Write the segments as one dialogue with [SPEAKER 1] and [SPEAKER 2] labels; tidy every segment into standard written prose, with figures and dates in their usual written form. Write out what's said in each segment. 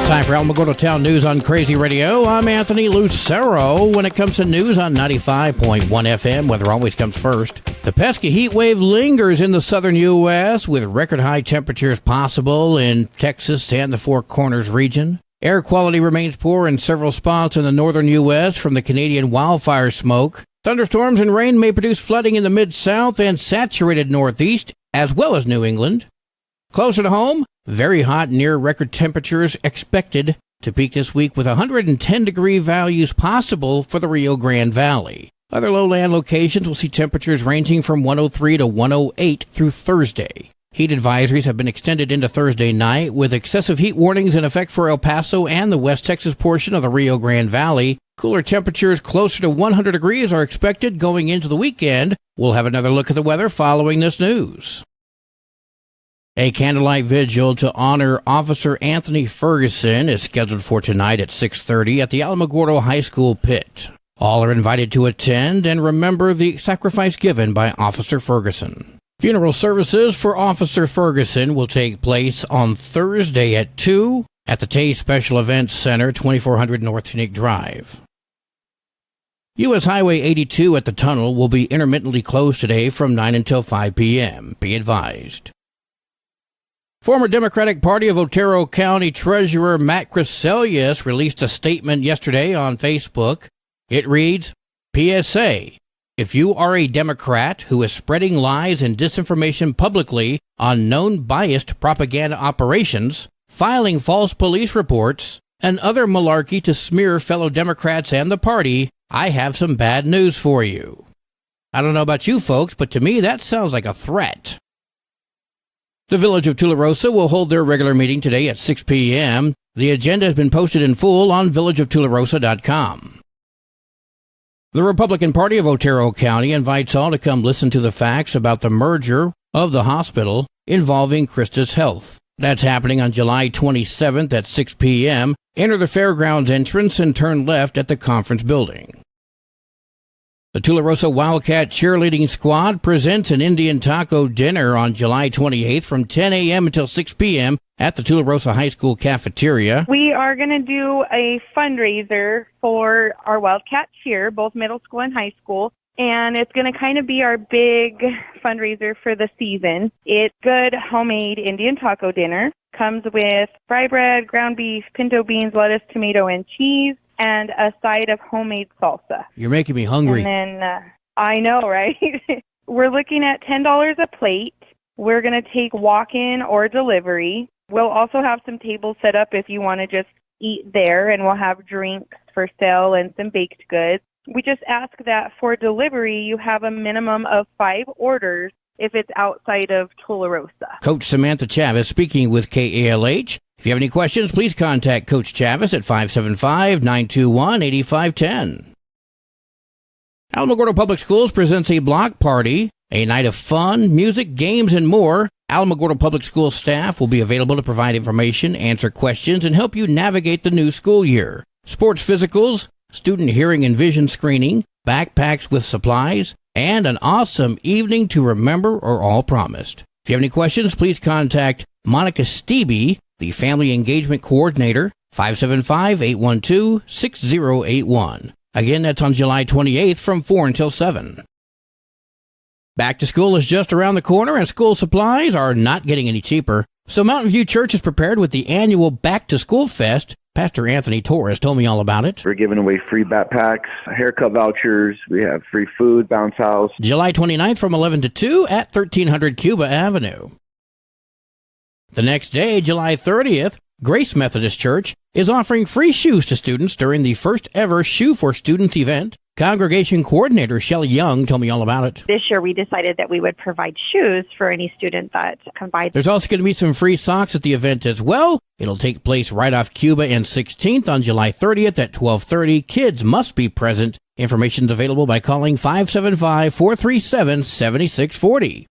[SPEAKER 1] Time for Alamogordo Town News on Crazy Radio. I'm Anthony Lucero. When it comes to news on 95.1 FM, weather always comes first. The pesky heat wave lingers in the southern U.S. with record high temperatures possible in Texas and the Four Corners region. Air quality remains poor in several spots in the northern U.S. from the Canadian wildfire smoke. Thunderstorms and rain may produce flooding in the mid-south and saturated northeast, as well as New England. Closer to home, very hot near record temperatures expected to peak this week with 110-degree values possible for the Rio Grande Valley. Other lowland locations will see temperatures ranging from 103 to 108 through Thursday. Heat advisories have been extended into Thursday night, with excessive heat warnings in effect for El Paso and the West Texas portion of the Rio Grande Valley. Cooler temperatures closer to 100 degrees are expected going into the weekend. We'll have another look at the weather following this news. A candlelight vigil to honor Officer Anthony Ferguson is scheduled for tonight at 6:30 at the Alamogordo High School pit. All are invited to attend and remember the sacrifice given by Officer Ferguson. Funeral services for Officer Ferguson will take place on Thursday at 2 at the Tay Special Events Center, 2400 North Scenic Drive. U.S. Highway 82 at the tunnel will be intermittently closed today from 9 until 5 p.m. Be advised. Former Democratic Party of Otero County Treasurer Matt Crescelius released a statement yesterday on Facebook. It reads, PSA, if you are a Democrat who is spreading lies and disinformation publicly on known biased propaganda operations, filing false police reports, and other malarkey to smear fellow Democrats and the party, I have some bad news for you. I don't know about you folks, but to me that sounds like a threat. The Village of Tularosa will hold their regular meeting today at 6 p.m. The agenda has been posted in full on villageoftularosa.com. The Republican Party of Otero County invites all to come listen to the facts about the merger of the hospital involving Christus Health. That's happening on July 27th at 6 p.m. Enter the fairgrounds entrance and turn left at the conference building. The Tularosa Wildcat Cheerleading Squad presents an Indian Taco Dinner on July 28th from 10 a.m. until 6 p.m. at the Tularosa High School cafeteria.
[SPEAKER 2] We are going to do a fundraiser for our Wildcat Cheer, both middle school and high school, and it's going to kind of be our big fundraiser for the season. It's good homemade Indian taco dinner. Comes with fry bread, ground beef, pinto beans, lettuce, tomato, and cheese, and a side of homemade salsa.
[SPEAKER 1] You're making me hungry.
[SPEAKER 2] And then, I know, right? We're looking at $10 a plate. We're going to take walk-in or delivery. We'll also have some tables set up if you want to just eat there, and we'll have drinks for sale and some baked goods. We just ask that for delivery, you have a minimum of 5 orders if it's outside of Tularosa.
[SPEAKER 1] Coach Samantha Chavez speaking with KALH. If you have any questions, please contact Coach Chavez at 575-921-8510. Alamogordo Public Schools presents a block party, a night of fun, music, games, and more. Alamogordo Public Schools staff will be available to provide information, answer questions, and help you navigate the new school year. Sports physicals, student hearing and vision screening, backpacks with supplies, and an awesome evening to remember are all promised. If you have any questions, please contact Monica Stebe, the Family Engagement Coordinator, 575-812-6081. Again, that's on July 28th from 4 until 7. Back to school is just around the corner, and school supplies are not getting any cheaper. So Mountain View Church is prepared with the annual Back to School Fest. Pastor Anthony Torres told me all about it.
[SPEAKER 3] We're giving away free backpacks, haircut vouchers. We have free food, bounce house.
[SPEAKER 1] July 29th from 11 to 2 at 1300 Cuba Avenue. The next day, July 30th, Grace Methodist Church is offering free shoes to students during the first ever Shoe for Students event. Congregation Coordinator Shelley Young told me all about it.
[SPEAKER 4] This year we decided that we would provide shoes for any student that can buy.
[SPEAKER 1] There's also going to be some free socks at the event as well. It'll take place right off Cuba and 16th on July 30th at 12:30. Kids must be present. Information's available by calling 575-437-7640.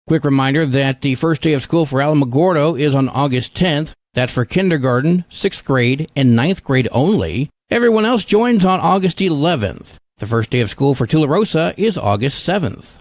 [SPEAKER 1] Quick reminder that the first day of school for Alamogordo is on August 10th. That's for kindergarten, 6th grade, and 9th grade only. Everyone else joins on August 11th. The first day of school for Tularosa is August 7th.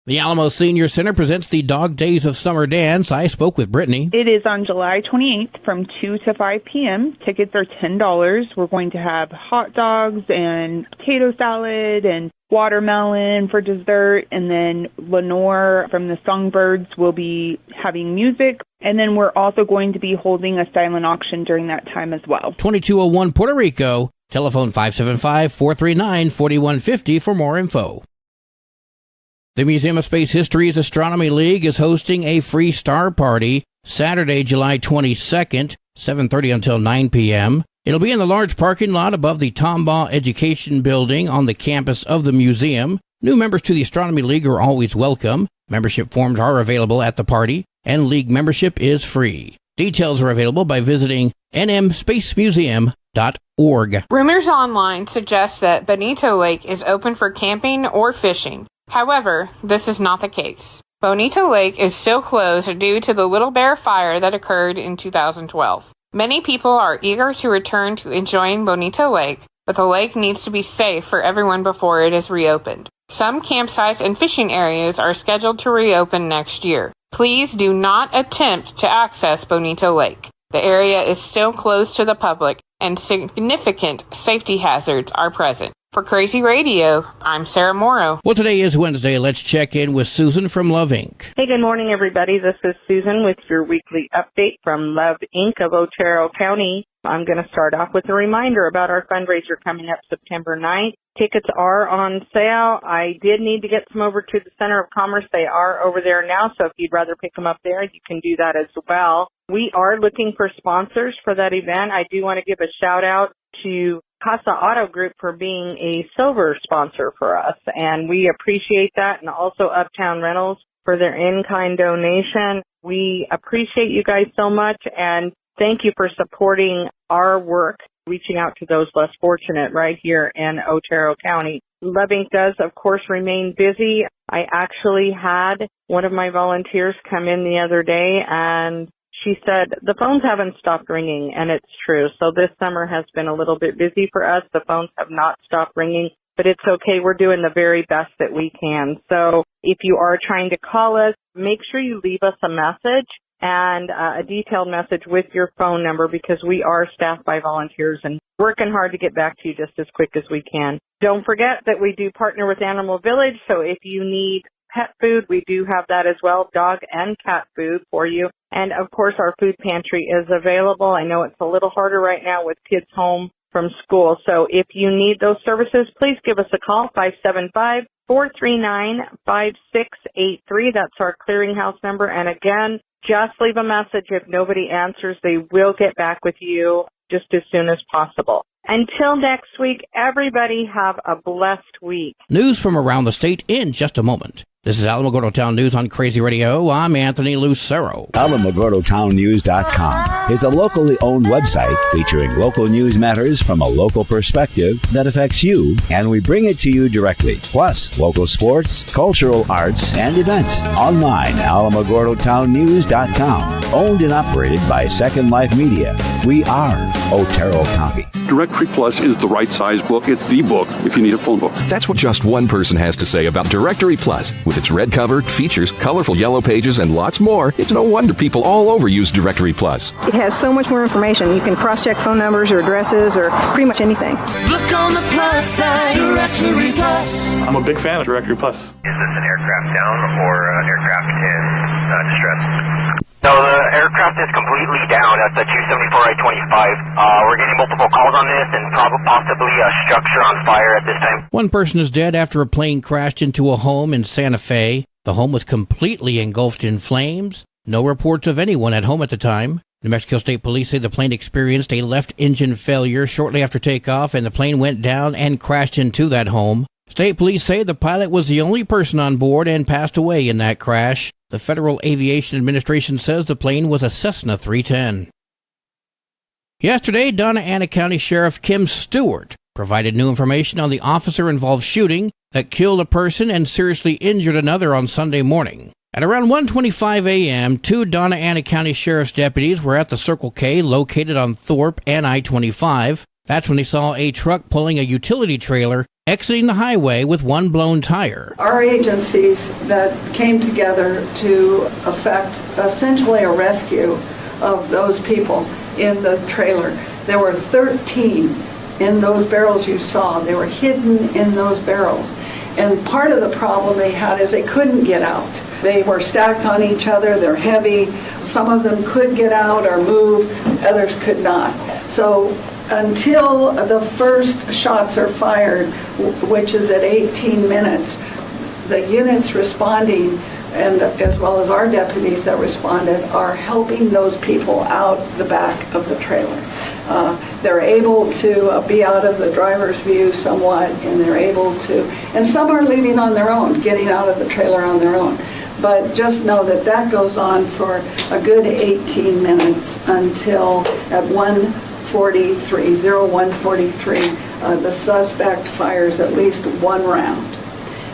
[SPEAKER 1] The Alamo Senior Center presents the Dog Days of Summer Dance. I spoke with Brittany.
[SPEAKER 5] It is on July 28th from 2 to 5 p.m. Tickets are $10. We're going to have hot dogs and potato salad and watermelon for dessert. And then Lenore from the Songbirds will be having music. And then we're also going to be holding a silent auction during that time as well.
[SPEAKER 1] 2201 Puerto Rico. Telephone 575-439-4150 for more info. The Museum of Space History's Astronomy League is hosting a free star party Saturday, July 22nd, 7:30 until 9 p.m. It'll be in the large parking lot above the Tombaugh Education Building on the campus of the museum. New members to the Astronomy League are always welcome. Membership forms are available at the party, and league membership is free. Details are available by visiting nmspacemuseum.org.
[SPEAKER 6] Rumors online suggest that Bonito Lake is open for camping or fishing. However, this is not the case. Bonito Lake is still closed due to the Little Bear fire that occurred in 2012. Many people are eager to return to enjoying Bonito Lake, but the lake needs to be safe for everyone before it is reopened. Some campsites and fishing areas are scheduled to reopen next year. Please do not attempt to access Bonito Lake. The area is still closed to the public, and significant safety hazards are present. For Crazy Radio, I'm Sarah Morrow.
[SPEAKER 1] Well, today is Wednesday. Let's check in with Susan from Love Inc.
[SPEAKER 7] Hey, good morning, everybody. This is Susan with your weekly update from Love Inc. of Otero County. I'm going to start off with a reminder about our fundraiser coming up September 9th. Tickets are on sale. I did need to get some over to the Center of Commerce. They are over there now, so if you'd rather pick them up there, you can do that as well. We are looking for sponsors for that event. I do want to give a shout-out to Casa Auto Group for being a silver sponsor for us, and we appreciate that, and also Uptown Rentals for their in-kind donation. We appreciate you guys so much, and thank you for supporting our work, reaching out to those less fortunate right here in Otero County. Love Inc. does, of course, remain busy. I actually had one of my volunteers come in the other day, and she said, the phones haven't stopped ringing, and it's true. So this summer has been a little bit busy for us. The phones have not stopped ringing, but it's okay. We're doing the very best that we can. So if you are trying to call us, make sure you leave us a message and a detailed message with your phone number, because we are staffed by volunteers and working hard to get back to you just as quick as we can. Don't forget that we do partner with Animal Village, so if you need pet food, we do have that as well, dog and cat food for you. And, of course, our food pantry is available. I know it's a little harder right now with kids home from school. So if you need those services, please give us a call, 575-439-5683. That's our clearinghouse number. And, again, just leave a message. If nobody answers, they will get back with you just as soon as possible. Until next week, everybody have a blessed week.
[SPEAKER 1] News from around the state in just a moment. This is Alamogordo Town News on Crazy Radio. I'm Anthony Lucero.
[SPEAKER 8] AlamogordoTownNews.com is a locally owned website featuring local news matters from a local perspective that affects you, and we bring it to you directly. Plus, local sports, cultural arts, and events. Online, AlamogordoTownNews.com. Owned and operated by Second Life Media. We are Otero County.
[SPEAKER 9] Directory Plus is the right size book. It's the book if you need a phone book.
[SPEAKER 10] That's what just one person has to say about Directory Plus. With its red cover, features, colorful yellow pages, and lots more, it's no wonder people all over use Directory Plus.
[SPEAKER 11] It has so much more information. You can cross-check phone numbers or addresses or pretty much anything.
[SPEAKER 12] Look on the plus side, Directory Plus.
[SPEAKER 13] I'm a big fan of Directory Plus.
[SPEAKER 14] Is this an aircraft down or an aircraft in distress? So the aircraft is completely down at the 274-I-25. We're getting multiple calls on this and possibly a structure on fire at this time.
[SPEAKER 1] One person is dead after a plane crashed into a home in Santa Fe. The home was completely engulfed in flames. No reports of anyone at home at the time. New Mexico State Police say the plane experienced a left engine failure shortly after takeoff, and the plane went down and crashed into that home. State Police say the pilot was the only person on board and passed away in that crash. The Federal Aviation Administration says the plane was a Cessna 310. Yesterday, Donna Ana County Sheriff Kim Stewart provided new information on the officer-involved shooting that killed a person and seriously injured another on Sunday morning. At around 1:25 a.m., two Donna Ana County Sheriff's deputies were at the Circle K located on Thorpe and I-25. That's when they saw a truck pulling a utility trailer exiting the highway with one blown tire.
[SPEAKER 13] Our agencies that came together to effect essentially a rescue of those people in the trailer. There were 13 in those barrels you saw. They were hidden in those barrels. And part of the problem they had is they couldn't get out. They were stacked on each other. They're heavy. Some of them could get out or move. Others could not. So until the first shots are fired, which is at 18 minutes, the units responding, and as well as our deputies that responded, are helping those people out the back of the trailer. They're able to be out of the driver's view somewhat, and they're able to, and some are leaving on their own, getting out of the trailer on their own. But just know that that goes on for a good 18 minutes until at 01:43, the suspect fires at least one round.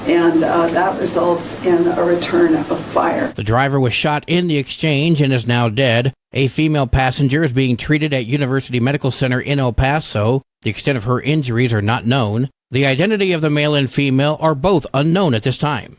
[SPEAKER 13] And that results in a return of fire.
[SPEAKER 1] The driver was shot in the exchange and is now dead. A female passenger is being treated at University Medical Center in El Paso. The extent of her injuries are not known. The identity of the male and female are both unknown at this time.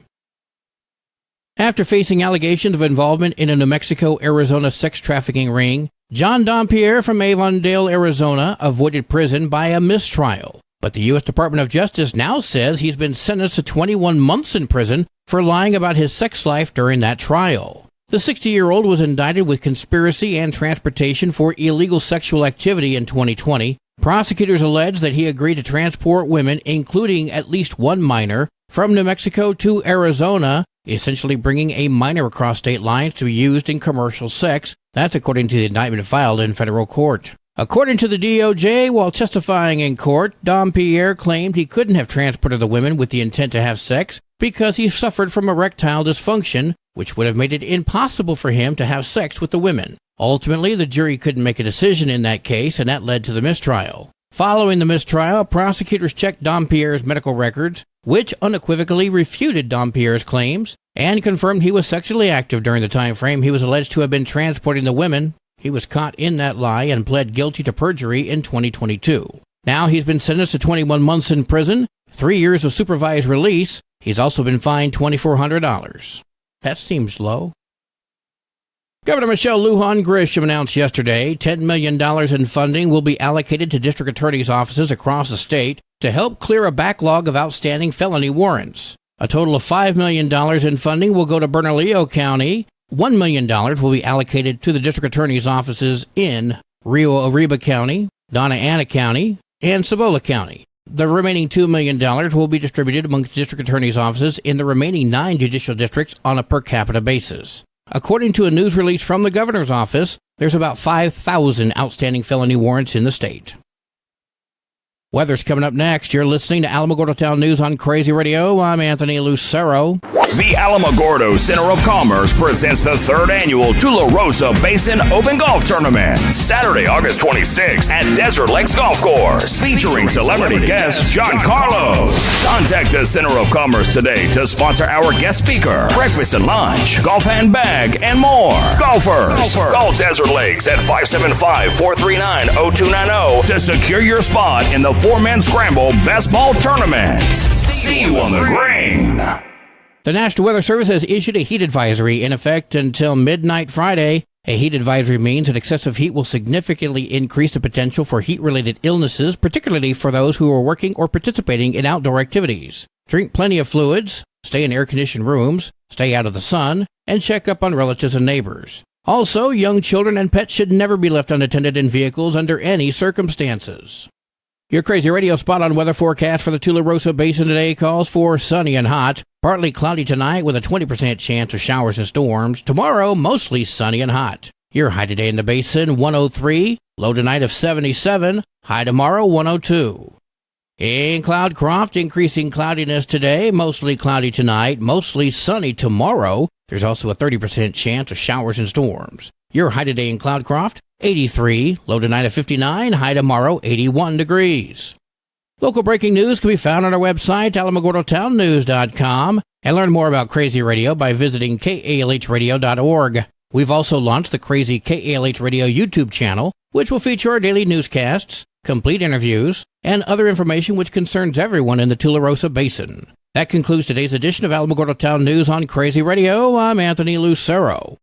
[SPEAKER 1] After facing allegations of involvement in a New Mexico-Arizona sex trafficking ring, John Dompierre from Avondale, Arizona, avoided prison by a mistrial. But the U.S. Department of Justice now says he's been sentenced to 21 months in prison for lying about his sex life during that trial. The 60-year-old was indicted with conspiracy and transportation for illegal sexual activity in 2020. Prosecutors allege that he agreed to transport women, including at least one minor, from New Mexico to Arizona, essentially bringing a minor across state lines to be used in commercial sex. That's according to the indictment filed in federal court. According to the DOJ, while testifying in court, Dompierre claimed he couldn't have transported the women with the intent to have sex because he suffered from erectile dysfunction, which would have made it impossible for him to have sex with the women. Ultimately, the jury couldn't make a decision in that case, and that led to the mistrial. Following the mistrial, prosecutors checked Dompierre's medical records, which unequivocally refuted Dompierre's claims, and confirmed he was sexually active during the time frame he was alleged to have been transporting the women. He was caught in that lie and pled guilty to perjury in 2022. Now he's been sentenced to 21 months in prison, 3 years of supervised release. He's also been fined $2,400. That seems low. Governor Michelle Lujan Grisham announced yesterday $10 million in funding will be allocated to district attorneys' offices across the state to help clear a backlog of outstanding felony warrants. A total of $5 million in funding will go to Bernalillo County. $1 million will be allocated to the district attorney's offices in Rio Arriba County, Donna Ana County, and Cibola County. The remaining $2 million will be distributed amongst district attorney's offices in the remaining 9 judicial districts on a per capita basis. According to a news release from the governor's office, there's about 5,000 outstanding felony warrants in the state. Weather's coming up next. You're listening to Alamogordo Town News on Crazy Radio. I'm Anthony Lucero.
[SPEAKER 15] The Alamogordo Center of Commerce presents the 3rd annual Tularosa Basin Open Golf Tournament, Saturday, August 26th at Desert Lakes Golf Course, featuring celebrity guest John Carlos. Contact the Center of Commerce today to sponsor our guest speaker, breakfast and lunch, golf handbag, and more. Golfers, call Desert Lakes at 575-439-0290 to secure your spot in the 4-man scramble best ball tournament. See you on the green.
[SPEAKER 1] The National Weather Service has issued a heat advisory in effect until midnight Friday. A heat advisory means that excessive heat will significantly increase the potential for heat-related illnesses, particularly for those who are working or participating in outdoor activities. Drink plenty of fluids, stay in air-conditioned rooms, stay out of the sun, and check up on relatives and neighbors. Also, young children and pets should never be left unattended in vehicles under any circumstances. Your Crazy Radio spot on weather forecast for the Tularosa Basin today calls for sunny and hot. Partly cloudy tonight with a 20% chance of showers and storms. Tomorrow, mostly sunny and hot. Your high today in the basin, 103. Low tonight of 77. High tomorrow, 102. In Cloudcroft, increasing cloudiness today. Mostly cloudy tonight. Mostly sunny tomorrow. There's also a 30% chance of showers and storms. Your high today in Cloudcroft, 83, low tonight of 59, high tomorrow 81 degrees. Local breaking news can be found on our website, alamogordotownnews.com, and learn more about Crazy Radio by visiting kalhradio.org. We've also launched the Crazy KALH Radio YouTube channel, which will feature our daily newscasts, complete interviews, and other information which concerns everyone in the Tularosa Basin. That concludes today's edition of Alamogordo Town News on Crazy Radio. I'm Anthony Lucero.